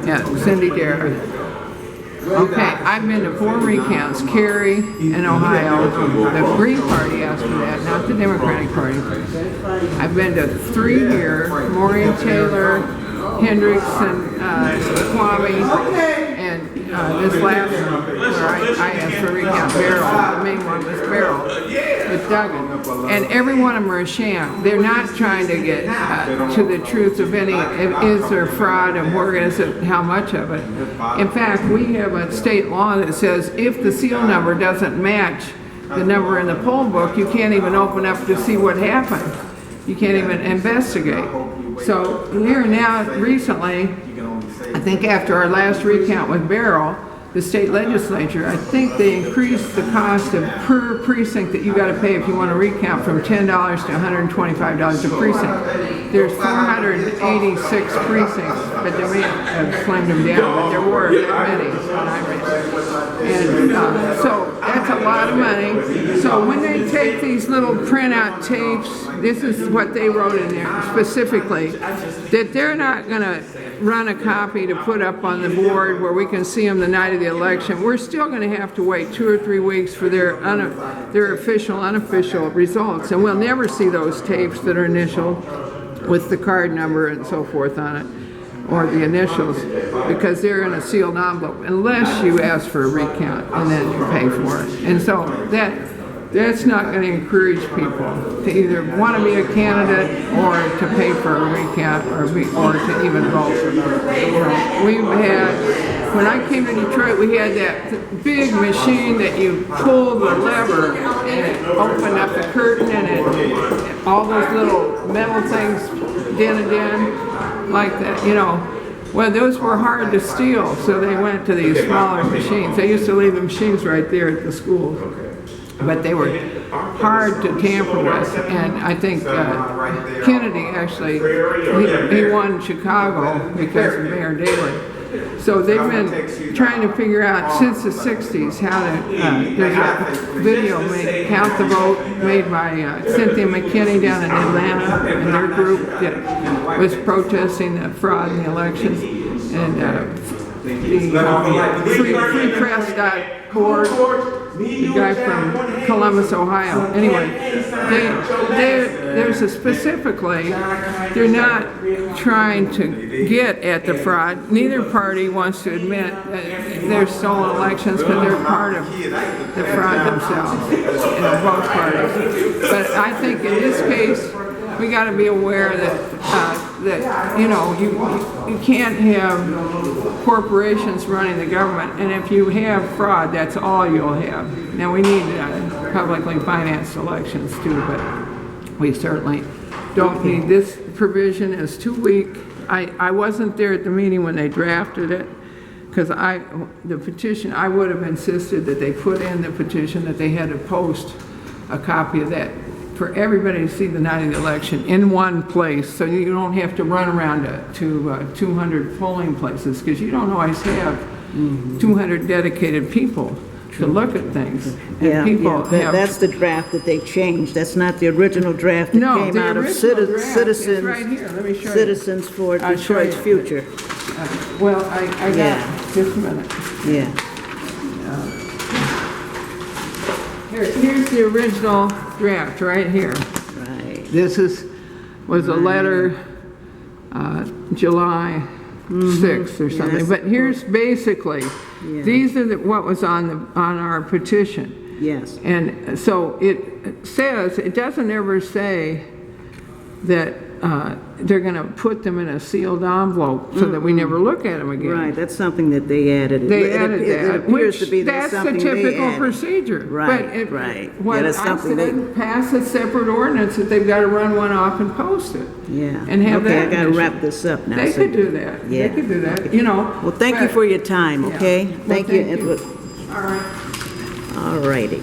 Yeah, Cindy Darrah. Okay, I've been to 4 recounts, Cary and Ohio. The Green Party asked for that, not the Democratic Party. I've been to 3 here, Maureen Taylor, Hendricks, and Kwame, and this last one where I asked for a recount, Beryl, the main one was Beryl, with Duggan. And every one of them are a sham. They're not trying to get to the truth of any, is there fraud and where is it, how much of it. In fact, we have a state law that says if the seal number doesn't match the number in the poll book, you can't even open up to see what happened. You can't even investigate. So here now, recently, I think after our last recount with Beryl, the state legislature, I think they increased the cost of per precinct that you got to pay if you want to recount from $10 to $125 a precinct. There's 486 precincts, but they may have slimmed them down, but there were that many when I read. And so that's a lot of money. So when they take these little printout tapes, this is what they wrote in there specifically, that they're not going to run a copy to put up on the board where we can see them the night of the election. We're still going to have to wait 2 or 3 weeks for their official, unofficial results, and we'll never see those tapes that are initial with the card number and so forth on it, or the initials, because they're in a sealed envelope, unless you ask for a recount and then you pay for it. And so that's not going to encourage people to either want to be a candidate or to pay for a recount or to even vote. We've had, when I came to Detroit, we had that big machine that you pull the lever and it opened up the curtain and all those little metal things din like that, you know. Well, those were hard to steal, so they went to these smaller machines. They used to leave the machines right there at the schools. But they were hard to tamper with, and I think Kennedy actually, he won Chicago because of Mayor Daley. So they've been trying to figure out since the 60s how to, there's a video made, Count the Vote, made by Cynthia McKinney down in Atlanta, and their group that was protesting the fraud in the elections, and the freepress.org, the guy from Columbus, Ohio. Anyway, there's a specifically, they're not trying to get at the fraud. Neither party wants to admit that they're stolen elections because they're part of the fraud themselves, both parties. But I think in this case, we got to be aware that you know, you can't have corporations running the government, and if you have fraud, that's all you'll have. Now we need publicly financed elections too, but we certainly don't need this provision. Is too weak. I wasn't there at the meeting when they drafted it, because the petition, I would have insisted that they put in the petition that they had to post a copy of that for everybody to see the night of the election in one place, so you don't have to run around to 200 polling places, because you don't always have 200 dedicated people to look at things. And people that's the draft that they changed. That's not the original draft that came out of Citizens, right here. Let me show Citizens for Detroit's Future. Well, I got it. Just a minute. Yeah. Here's the original draft right here. Right. This was a letter July 6th or something. But here's basically, these are what was on our petition. Yes. And so it says, it doesn't ever say that they're going to put them in a sealed envelope so that we never look at them again. Right, that's something that they added. They added that, it appears which to be that's the something typical procedure. Right, but right. What that's I something said, pass a separate ordinance that they've got to run one off and post it. Yeah. And have okay, that. I got to wrap this up now. They could do that. Yeah. They could do that. You know. Well, thank you for your time. Okay. Yeah. Thank well, you. All right. All righty.